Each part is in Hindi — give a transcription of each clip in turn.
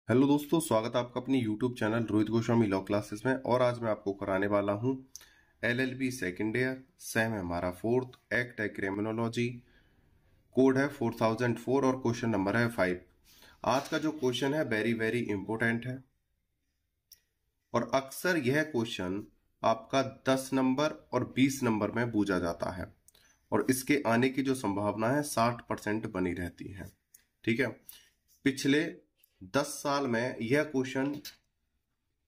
हेलो दोस्तों, स्वागत है आपका अपनी YouTube channel Rohit Goswami law classes में। और आज मैं आपको कराने वाला हूं एलएलबी सेकेंड ईयर, सेम है हमारा फोर्थ, एक्ट है क्रिमिनोलॉजी, कोड है 4004 और क्वेश्चन नंबर है 5। आज का जो क्वेश्चन है वेरी वेरी इंपॉर्टेंट है और अक्सर यह क्वेश्चन आपका 10 नंबर और 20 नंबर में पूछा जाता है और इसके आने की जो संभावना है 60% बनी रहती है। ठीक है, पिछले 10 साल में यह क्वेश्चन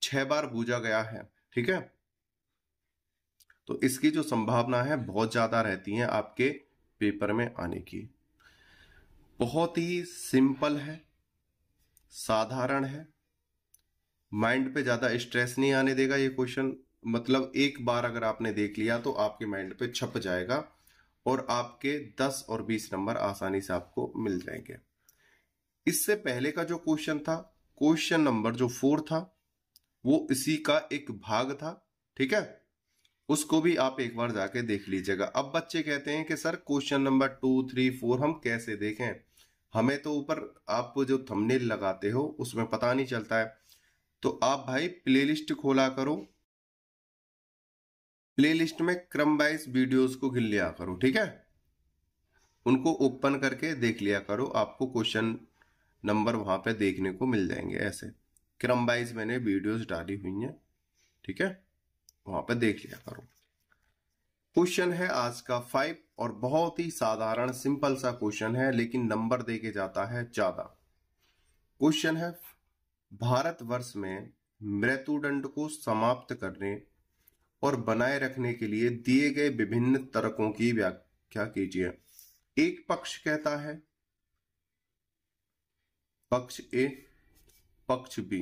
6 बार पूछा गया है। ठीक है, तो इसकी जो संभावना है बहुत ज्यादा रहती है आपके पेपर में आने की। बहुत ही सिंपल है, साधारण है, माइंड पे ज्यादा स्ट्रेस नहीं आने देगा ये क्वेश्चन। मतलब एक बार अगर आपने देख लिया तो आपके माइंड पे छप जाएगा और आपके 10 और 20 नंबर आसानी से आपको मिल जाएंगे। इससे पहले का जो क्वेश्चन था, क्वेश्चन नंबर जो 4 था, वो इसी का एक भाग था। ठीक है, उसको भी आप एक बार जाके देख लीजिएगा। अब बच्चे कहते हैं कि सर क्वेश्चन नंबर 2, 3, 4 हम कैसे देखें, हमें तो ऊपर आप जो थंबनेल लगाते हो उसमें पता नहीं चलता है। तो आप भाई प्लेलिस्ट खोला करो, प्लेलिस्ट में क्रम वाइज वीडियोस को गिन लिया करो। ठीक है, उनको ओपन करके देख लिया करो, आपको क्वेश्चन नंबर वहां पे देखने को मिल जाएंगे। ऐसे क्रम वाइज मैंने वीडियोस डाली हुई हैं। ठीक है, वहां पे देख लिया करो। क्वेश्चन है आज का 5 और बहुत ही साधारण सिंपल सा क्वेश्चन है, लेकिन नंबर देके जाता है ज्यादा। क्वेश्चन है, भारतवर्ष में मृत्युदंड को समाप्त करने और बनाए रखने के लिए दिए गए विभिन्न तर्कों की व्याख्या कीजिए। एक पक्ष कहता है, पक्ष ए, पक्ष बी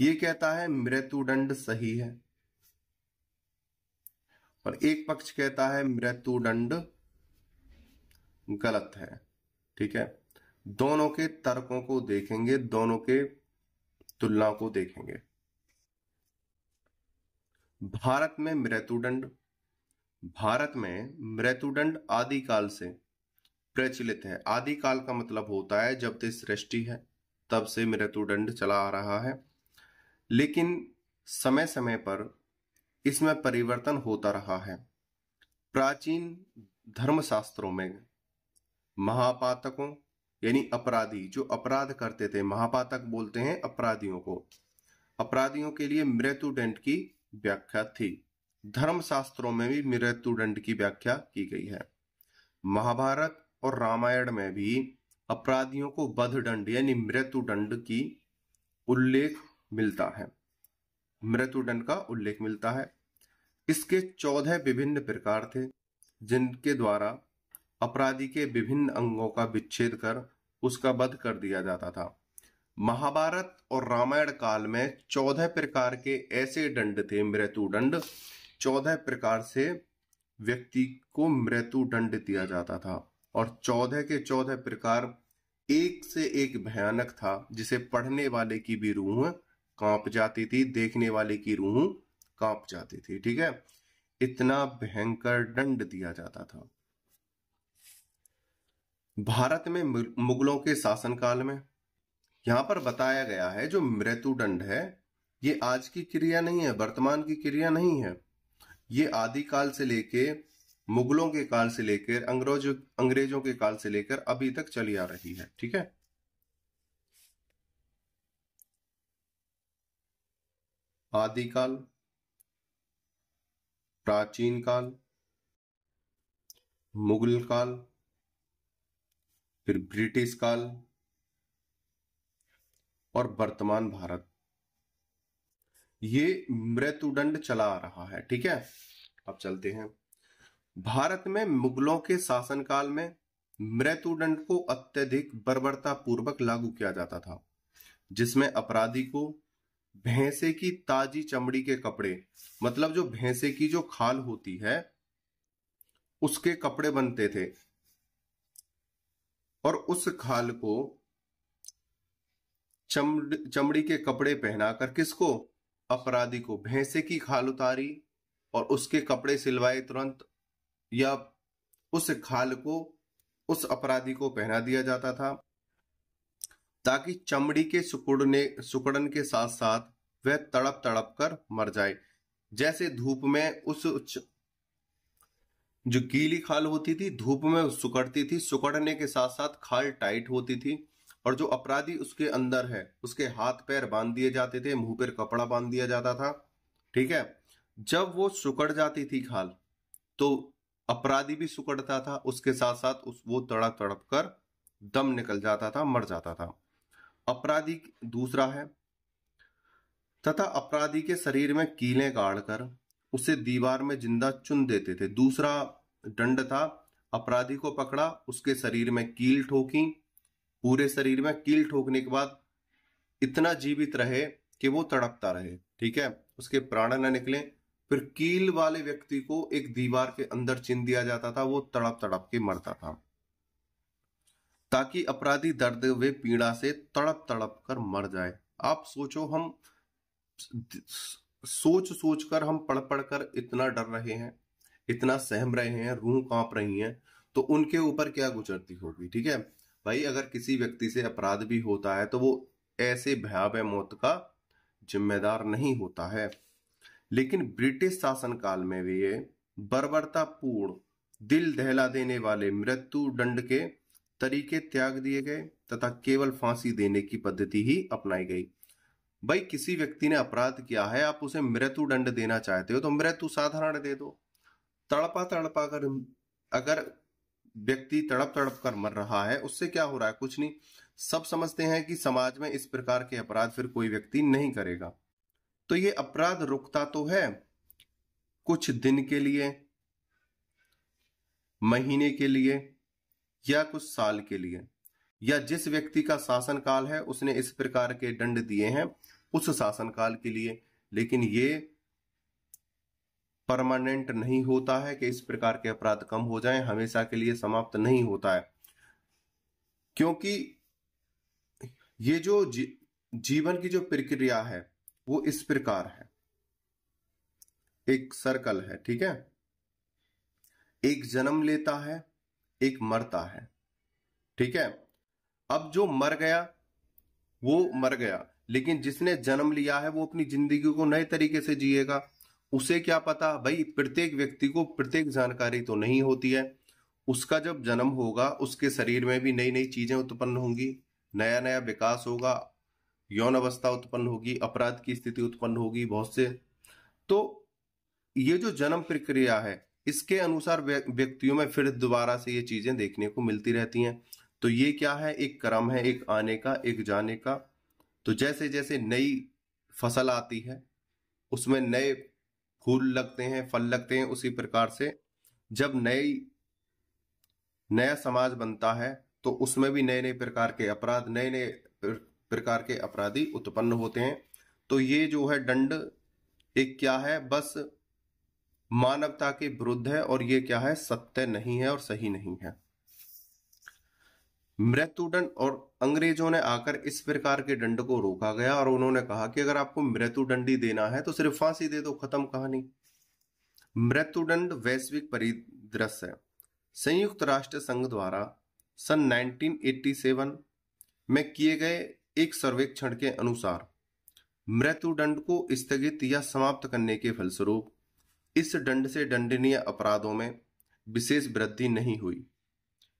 ये कहता है मृत्युदंड सही है और एक पक्ष कहता है मृत्युदंड गलत है। ठीक है, दोनों के तर्कों को देखेंगे, दोनों के तुलना को देखेंगे। भारत में मृत्युदंड, भारत में मृत्युदंड आदिकाल से प्रचलित है। आदिकाल का मतलब होता है जब से सृष्टि है तब से मृत्युदंड चला आ रहा है, लेकिन समय समय पर इसमें परिवर्तन होता रहा है। प्राचीन धर्मशास्त्रों में महापातकों यानी अपराधी जो अपराध करते थे, महापातक बोलते हैं अपराधियों को, अपराधियों के लिए मृत्युदंड की व्याख्या थी। धर्मशास्त्रों में भी मृत्युदंड की व्याख्या की गई है। महाभारत और रामायण में भी अपराधियों को वधदंड यानी मृत्युदंड की उल्लेख मिलता है, मृत्युदंड का उल्लेख मिलता है। इसके 14 विभिन्न प्रकार थे जिनके द्वारा अपराधी के विभिन्न अंगों का विच्छेद कर उसका वध कर दिया जाता था। महाभारत और रामायण काल में 14 प्रकार के ऐसे दंड थे, मृत्युदंड। 14 प्रकार से व्यक्ति को मृत्युदंड दिया जाता था और 14 के 14 प्रकार एक से एक भयानक था, जिसे पढ़ने वाले की भी रूह कांप जाती थी, देखने वाले की रूह कांप जाती थी। ठीक है, इतना भयंकर दंड दिया जाता था। भारत में मुगलों के शासनकाल में, यहां पर बताया गया है जो मृत्युदंड है ये आज की क्रिया नहीं है, वर्तमान की क्रिया नहीं है। ये आदिकाल से लेके, मुगलों के काल से लेकर, अंग्रेजों के काल से लेकर अभी तक चली आ रही है। ठीक है, आदिकाल, प्राचीन काल, मुगल काल, फिर ब्रिटिश काल और वर्तमान भारत, ये मृत्युदंड चला आ रहा है। ठीक है, अब चलते हैं। भारत में मुगलों के शासनकाल में मृत्युदंड को अत्यधिक बर्बरता पूर्वक लागू किया जाता था, जिसमें अपराधी को भैंसे की ताजी चमड़ी के कपड़े, मतलब जो भैंसे की जो खाल होती है उसके कपड़े बनते थे और उस खाल को चमड़ी के कपड़े पहनाकर किसको, अपराधी को भैंसे की खाल उतारी और उसके कपड़े सिलवाए तुरंत, या उस खाल को उस अपराधी को पहना दिया जाता था ताकि चमड़ी के सिकुड़न के साथ साथ वह तड़प तड़प कर मर जाए। जैसे धूप में जो गीली खाल होती थी धूप में सिकुड़ती थी, सिकुड़ने के साथ साथ खाल टाइट होती थी, और जो अपराधी उसके अंदर है उसके हाथ पैर बांध दिए जाते थे, मुंह पर कपड़ा बांध दिया जाता था। ठीक है, जब वो सिकुड़ जाती थी खाल तो अपराधी भी सिकुड़ता था, उसके साथ साथ वो तड़प तड़प कर दम निकल जाता था, मर जाता था। अपराधी दूसरा है, तथा अपराधी के शरीर में कीलें गाड़कर उसे दीवार में जिंदा चुन देते थे। दूसरा दंड था, अपराधी को पकड़ा, उसके शरीर में कील ठोकी, पूरे शरीर में कील ठोकने के बाद इतना जीवित रहे कि वो तड़पता रहे। ठीक है, उसके प्राण न निकले, फिर कील वाले व्यक्ति को एक दीवार के अंदर चिन दिया जाता था, वो तड़प तड़प के मरता था, ताकि अपराधी दर्द व पीड़ा से तड़प तड़प कर मर जाए। आप सोचो, हम सोच सोच कर, हम पढ़ पढ़ कर इतना डर रहे हैं, इतना सहम रहे हैं, रूह कांप रही हैं, तो उनके ऊपर क्या गुजरती होगी। ठीक है भाई, अगर किसी व्यक्ति से अपराध भी होता है तो वो ऐसे भयावह मौत का जिम्मेदार नहीं होता है। लेकिन ब्रिटिश शासनकाल में भी ये बर्बरतापूर्ण, दिल दहला देने वाले मृत्यु दंड के तरीके त्याग दिए गए तथा केवल फांसी देने की पद्धति ही अपनाई गई। भाई, किसी व्यक्ति ने अपराध किया है, आप उसे मृत्यु दंड देना चाहते हो तो मृत्यु साधारण दे दो। तड़पा तड़पा कर अगर व्यक्ति तड़प तड़प कर मर रहा है, उससे क्या हो रहा है? कुछ नहीं। सब समझते हैं कि समाज में इस प्रकार के अपराध फिर कोई व्यक्ति नहीं करेगा। तो ये अपराध रुकता तो है कुछ दिन के लिए, महीने के लिए, या कुछ साल के लिए, या जिस व्यक्ति का शासनकाल है उसने इस प्रकार के दंड दिए हैं उस शासनकाल के लिए। लेकिन ये परमानेंट नहीं होता है कि इस प्रकार के अपराध कम हो जाएं, हमेशा के लिए समाप्त नहीं होता है। क्योंकि ये जो जीवन की जो प्रक्रिया है वो इस प्रकार है, एक सर्कल है। ठीक है, एक जन्म लेता है, एक मरता है। ठीक है, अब जो मर गया वो मर गया, लेकिन जिसने जन्म लिया है वो अपनी जिंदगी को नए तरीके से जिएगा। उसे क्या पता भाई, प्रत्येक व्यक्ति को प्रत्येक जानकारी तो नहीं होती है। उसका जब जन्म होगा उसके शरीर में भी नई नई चीजें उत्पन्न होंगी, नया नया विकास होगा, यौन अवस्था उत्पन्न होगी, अपराध की स्थिति उत्पन्न होगी बहुत से। तो ये जो जन्म प्रक्रिया है इसके अनुसार व्यक्तियों में फिर दोबारा से ये चीजें देखने को मिलती रहती हैं। तो ये क्या है? एक क्रम है, एक आने का, एक जाने का। तो जैसे जैसे नई फसल आती है उसमें नए फूल लगते हैं, फल लगते हैं, उसी प्रकार से जब नया समाज बनता है तो उसमें भी नए नए प्रकार के अपराध, नए नए प्रकार के अपराधी उत्पन्न होते हैं। तो ये जो है दंड एक क्या है, बस मानवता के विरुद्ध है, और ये क्या है, सत्य नहीं है और सही नहीं है। मृत्युदंड, और अंग्रेजों ने आकर इस प्रकार के दंड को रोका गया और उन्होंने कहा कि अगर आपको मृत्युदंड ही देना है तो सिर्फ फांसी दे दो, खत्म कहानी। मृत्युदंड वैश्विक परिदृश्य है। संयुक्त राष्ट्र संघ द्वारा सन 1987 में किए गए एक सर्वेक्षण के अनुसार मृत्युदंड को स्थगित या समाप्त करने के फलस्वरूप इस दंड से दंडनीय अपराधों में विशेष वृद्धि नहीं हुई।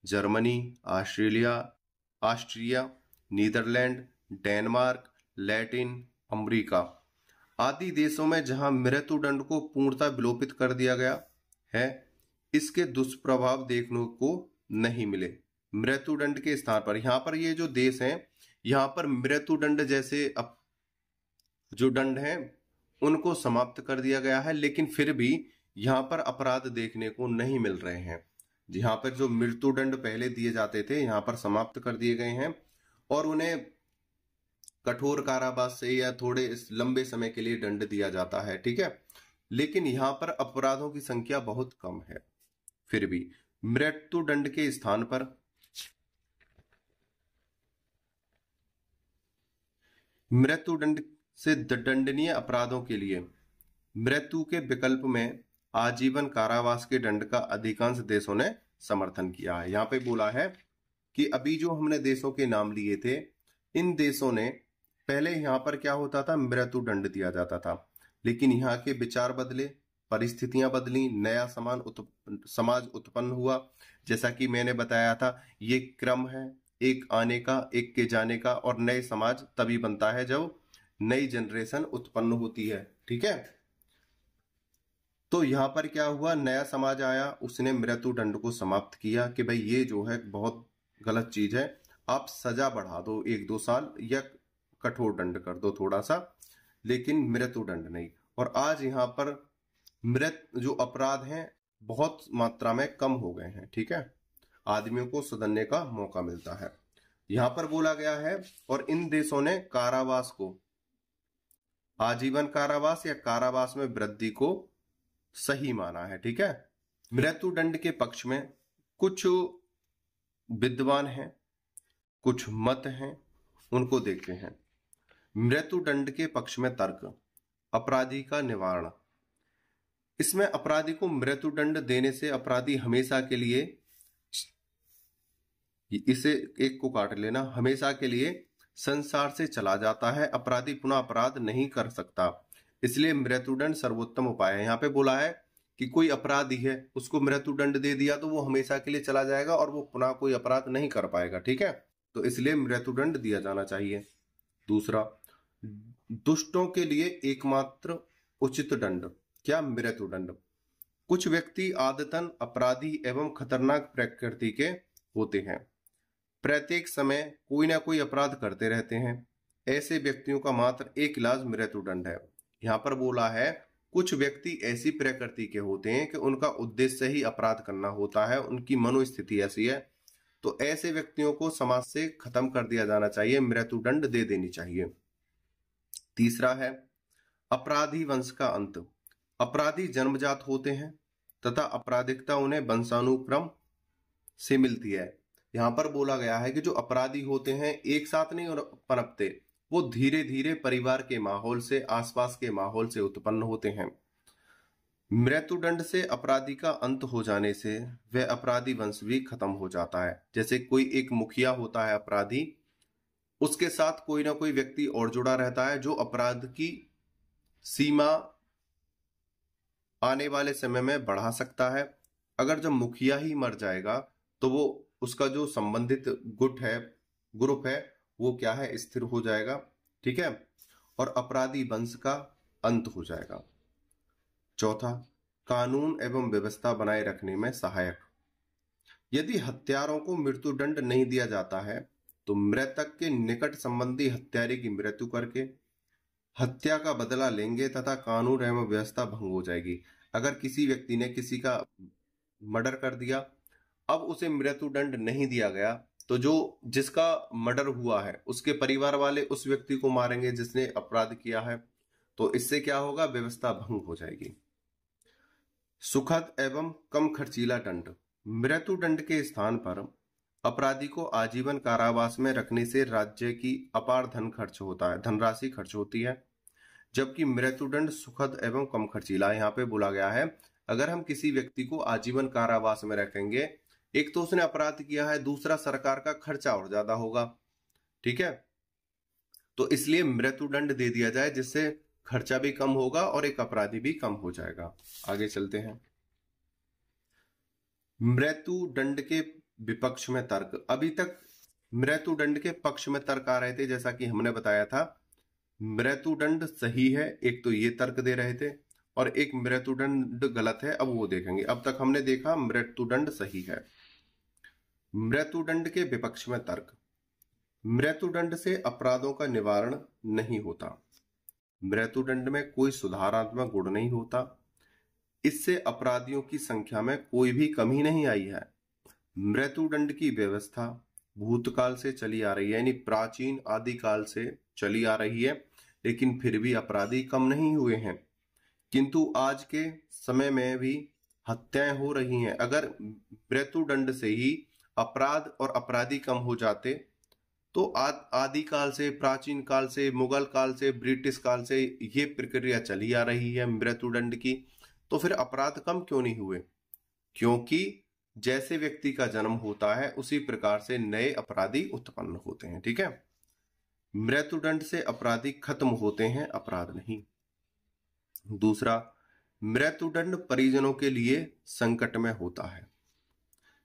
Germany, Austria, Netherland, Denmark, Latin America आदि देशों में जहां मृत्युदंड को पूर्णतः विलोपित कर दिया गया है, इसके दुष्प्रभाव देखने को नहीं मिले। मृत्युदंड के स्थान पर यहाँ पर ये जो देश हैं, यहाँ पर मृत्युदंड जैसे जो दंड हैं उनको समाप्त कर दिया गया है, लेकिन फिर भी यहाँ पर अपराध देखने को नहीं मिल रहे हैं। जहाँ पर जो मृत्युदंड पहले दिए जाते थे यहाँ पर समाप्त कर दिए गए हैं, और उन्हें कठोर कारावास से या थोड़े लंबे समय के लिए दंड दिया जाता है। ठीक है, लेकिन यहाँ पर अपराधों की संख्या बहुत कम है। फिर भी मृत्युदंड के स्थान पर मृत्युदंड से दंडनीय अपराधों के लिए मृत्यु के विकल्प में आजीवन कारावास के दंड का अधिकांश देशों ने समर्थन किया है। यहाँ पे बोला है कि अभी जो हमने देशों के नाम लिए थे इन देशों ने पहले यहाँ पर क्या होता था, मृत्युदंड दिया जाता था, लेकिन यहाँ के विचार बदले, परिस्थितियां बदली, नया समाज उत्पन्न हुआ। जैसा कि मैंने बताया था, ये क्रम है, एक आने का, एक के जाने का, और नए समाज तभी बनता है जब नई जनरेशन उत्पन्न होती है। ठीक है, तो यहाँ पर क्या हुआ, नया समाज आया, उसने मृत्युदंड को समाप्त किया कि भाई ये जो है बहुत गलत चीज है, आप सजा बढ़ा दो 1-2 साल या कठोर दंड कर दो थोड़ा सा, लेकिन मृत्युदंड नहीं। और आज यहाँ पर जो अपराध हैं बहुत मात्रा में कम हो गए हैं। ठीक है, आदमियों को सुधरने का मौका मिलता है। यहाँ पर बोला गया है, और इन देशों ने कारावास को आजीवन कारावास या कारावास में वृद्धि को सही माना है। ठीक है, मृत्युदंड के पक्ष में कुछ विद्वान हैं, कुछ मत हैं, उनको देखते हैं। मृत्युदंड के पक्ष में तर्क, अपराधी का निवारण। इसमें अपराधी को मृत्युदंड देने से अपराधी हमेशा के लिए, इसे एक को काट लेना, हमेशा के लिए संसार से चला जाता है, अपराधी पुनः अपराध नहीं कर सकता। इसलिए मृत्युदंड सर्वोत्तम उपाय है। यहाँ पे बोला है कि कोई अपराधी है, उसको मृत्युदंड दे दिया तो वो हमेशा के लिए चला जाएगा और वो पुनः कोई अपराध नहीं कर पाएगा। ठीक है, तो इसलिए मृत्युदंड दिया जाना चाहिए। दूसरा, दुष्टों के लिए एकमात्र उचित दंड, क्या, मृत्युदंड। कुछ व्यक्ति आदतन अपराधी एवं खतरनाक प्रकृति के होते हैं, प्रत्येक समय कोई ना कोई अपराध करते रहते हैं। ऐसे व्यक्तियों का मात्र एक इलाज मृत्युदंड है। यहाँ पर बोला है कुछ व्यक्ति ऐसी प्रकृति के होते हैं कि उनका उद्देश्य ही अपराध करना होता है, उनकी मनोस्थिति ऐसी है, तो ऐसे व्यक्तियों को समाज से खत्म कर दिया जाना चाहिए, मृत्युदंड दे देनी चाहिए। तीसरा है अपराधी वंश का अंत। अपराधी जन्मजात होते हैं तथा आपराधिकता उन्हें वंशानुक्रम से मिलती है। यहाँ पर बोला गया है कि जो अपराधी होते हैं एक साथ नहीं पनपते, वो धीरे धीरे परिवार के माहौल से, आसपास के माहौल से उत्पन्न होते हैं। मृत्युदंड से अपराधी का अंत हो जाने से वह अपराधी वंश भी खत्म हो जाता है। जैसे कोई एक मुखिया होता है अपराधी, उसके साथ कोई ना कोई व्यक्ति और जुड़ा रहता है जो अपराध की सीमा आने वाले समय में बढ़ा सकता है। अगर जब मुखिया ही मर जाएगा तो वो उसका जो संबंधित ग्रुप है वो क्या है, स्थिर हो जाएगा। ठीक है, और अपराधी वंश का अंत हो जाएगा। चौथा, कानून एवं व्यवस्था बनाए रखने में सहायक। यदि हत्यारों को मृत्युदंड नहीं दिया जाता है तो मृतक के निकट संबंधी हत्यारे की मृत्यु करके हत्या का बदला लेंगे तथा कानून एवं व्यवस्था भंग हो जाएगी। अगर किसी व्यक्ति ने किसी का मर्डर कर दिया, अब उसे मृत्युदंड नहीं दिया गया, तो जो जिसका मर्डर हुआ है उसके परिवार वाले उस व्यक्ति को मारेंगे जिसने अपराध किया है, तो इससे क्या होगा, व्यवस्था भंग हो जाएगी। सुखद एवं कम खर्चीला दंड। मृत्युदंड के स्थान पर अपराधी को आजीवन कारावास में रखने से राज्य की अपार धनराशि खर्च होती है, जबकि मृत्युदंड सुखद एवं कम खर्चीला। यहाँ पे बोला गया है अगर हम किसी व्यक्ति को आजीवन कारावास में रखेंगे, एक तो उसने अपराध किया है, दूसरा सरकार का खर्चा और ज्यादा होगा। ठीक है, तो इसलिए मृत्युदंड दे दिया जाए जिससे खर्चा भी कम होगा और एक अपराधी भी कम हो जाएगा। आगे चलते हैं। मृत्युदंड के विपक्ष में तर्क। अभी तक मृत्युदंड के पक्ष में तर्क आ रहे थे, जैसा कि हमने बताया था मृत्युदंड सही है, एक तो ये तर्क दे रहे थे, और एक मृत्युदंड गलत है, अब वो देखेंगे। अब तक हमने देखा मृत्युदंड सही है। मृत्युदंड के विपक्ष में तर्क। मृत्युदंड से अपराधों का निवारण नहीं होता, मृत्युदंड में कोई सुधारात्मक गुण नहीं होता, इससे अपराधियों की संख्या में कोई भी कमी नहीं आई है। मृत्युदंड की व्यवस्था भूतकाल से चली आ रही है, यानी प्राचीन आदिकाल से चली आ रही है, लेकिन फिर भी अपराधी कम नहीं हुए हैं। किंतु आज के समय में भी हत्याएं हो रही हैं। अगर मृत्युदंड से ही अपराध और अपराधी कम हो जाते तो आदिकाल से, प्राचीन काल से, मुगल काल से, ब्रिटिश काल से ये प्रक्रिया चली आ रही है मृत्युदंड की, तो फिर अपराध कम क्यों नहीं हुए? क्योंकि जैसे व्यक्ति का जन्म होता है उसी प्रकार से नए अपराधी उत्पन्न होते हैं। ठीक है, मृत्युदंड से अपराधी खत्म होते हैं, अपराध नहीं। दूसरा, मृत्युदंड परिजनों के लिए संकट में होता है।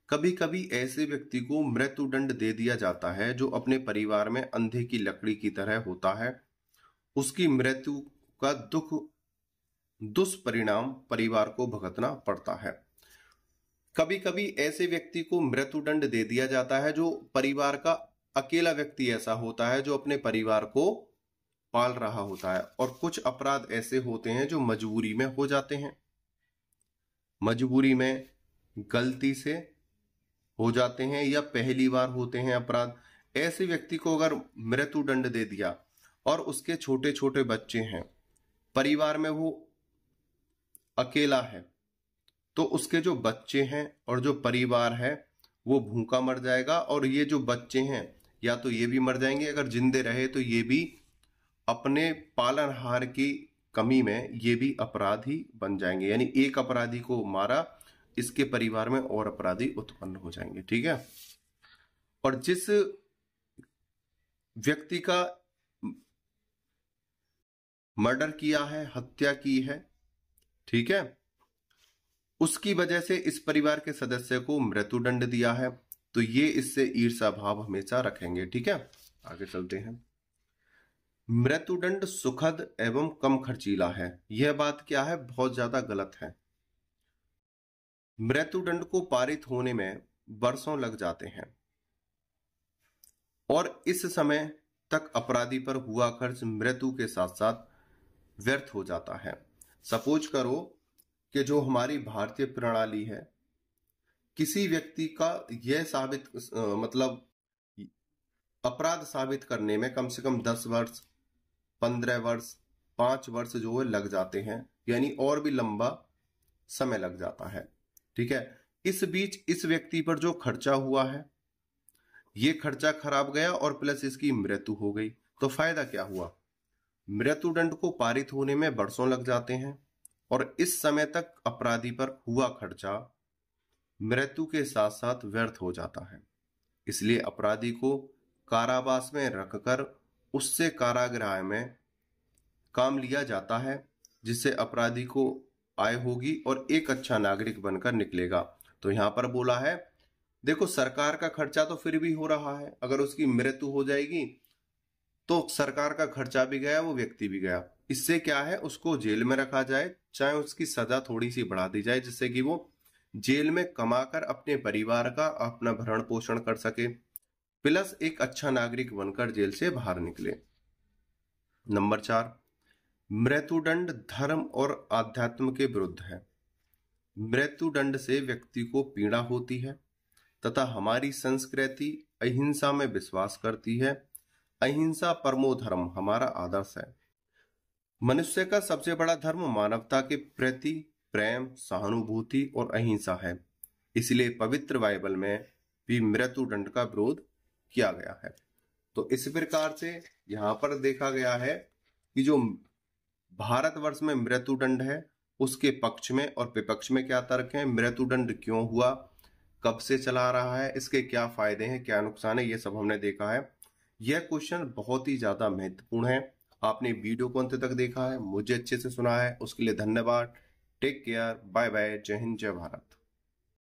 कभी कभी ऐसे व्यक्ति को मृत्युदंड दे दिया जाता है जो अपने परिवार में अंधे की लकड़ी की तरह होता है। उसकी मृत्यु का दुष्परिणाम परिवार को भुगतना पड़ता है। कभी कभी ऐसे व्यक्ति को मृत्युदंड दे दिया जाता है जो परिवार का अकेला व्यक्ति ऐसा होता है जो अपने परिवार को पाल रहा होता है। और कुछ अपराध ऐसे होते हैं जो मजबूरी में हो जाते हैं, मजबूरी में गलती से हो जाते हैं या पहली बार होते हैं अपराध। ऐसे व्यक्ति को अगर मृत्युदंड दे दिया और उसके छोटे छोटे बच्चे हैं, परिवार में वो अकेला है, तो उसके जो बच्चे हैं और जो परिवार है वो भूखा मर जाएगा। और ये जो बच्चे हैं या तो ये भी मर जाएंगे, अगर जिंदे रहे तो ये भी अपने पालनहार की कमी में ये भी अपराधी बन जाएंगे। यानी एक अपराधी को मारा, इसके परिवार में और अपराधी उत्पन्न हो जाएंगे। ठीक है। और जिस व्यक्ति का मर्डर किया है, हत्या की है, ठीक है, उसकी वजह से इस परिवार के सदस्य को मृत्युदंड दिया है, तो ये इससे ईर्ष्या भाव हमेशा रखेंगे। ठीक है, आगे चलते हैं। मृत्युदंड सुखद एवं कम खर्चीला है। यह बात क्या है? बहुत ज्यादा गलत है। मृत्युदंड को पारित होने में वर्षों लग जाते हैं और इस समय तक अपराधी पर हुआ खर्च मृत्यु के साथ साथ व्यर्थ हो जाता है। सपोज करो कि जो हमारी भारतीय प्रणाली है, किसी व्यक्ति का यह साबित मतलब अपराध साबित करने में कम से कम 10 वर्ष, 15 वर्ष, 5 वर्ष जो है लग जाते हैं, यानी और भी लंबा समय लग जाता है। ठीक है। इस बीच इस व्यक्ति पर जो खर्चा हुआ है, ये खर्चा खराब गया और प्लस इसकी मृत्यु हो गई, तो फायदा क्या हुआ? मृत्युदंड को पारित होने में वर्षों लग जाते हैं और इस समय तक अपराधी पर हुआ खर्चा मृत्यु के साथ साथ व्यर्थ हो जाता है। इसलिए अपराधी को कारावास में रखकर उससे कारागृह में काम लिया जाता है, जिससे अपराधी को आय होगी और एक अच्छा नागरिक बनकर निकलेगा। तो यहां पर बोला है, देखो सरकार का खर्चा तो फिर भी हो रहा है, अगर उसकी मृत्यु हो जाएगी तो सरकार का खर्चा भी गया, वो व्यक्ति भी गया। इससे क्या है, उसको जेल में रखा जाए, चाहे उसकी सजा थोड़ी सी बढ़ा दी जाए, जिससे कि वो जेल में कमाकर अपने परिवार का अपना भरण पोषण कर सके, प्लस एक अच्छा नागरिक बनकर जेल से बाहर निकले। नंबर 4, मृत्युदंड धर्म और आध्यात्म के विरुद्ध है। मृत्युदंड से व्यक्ति को पीड़ा होती है तथा हमारी संस्कृति अहिंसा में विश्वास करती है। अहिंसा परमो धर्म हमारा आदर्श है। मनुष्य का सबसे बड़ा धर्म मानवता के प्रति प्रेम, सहानुभूति और अहिंसा है। इसलिए पवित्र बाइबल में भी मृत्युदंड का विरोध किया गया है। तो इस प्रकार से यहाँ पर देखा गया है कि जो भारतवर्ष में मृत्युदंड है उसके पक्ष में और विपक्ष में क्या तर्क है, मृत्युदंड क्यों हुआ, कब से चला रहा है, इसके क्या फायदे हैं, क्या नुकसान है, ये सब हमने देखा है। यह क्वेश्चन बहुत ही ज्यादा महत्वपूर्ण है। आपने वीडियो को अंत तक देखा है, मुझे अच्छे से सुना है, उसके लिए धन्यवाद। टेक केयर, बाय बाय, जय हिंद, जय भारत।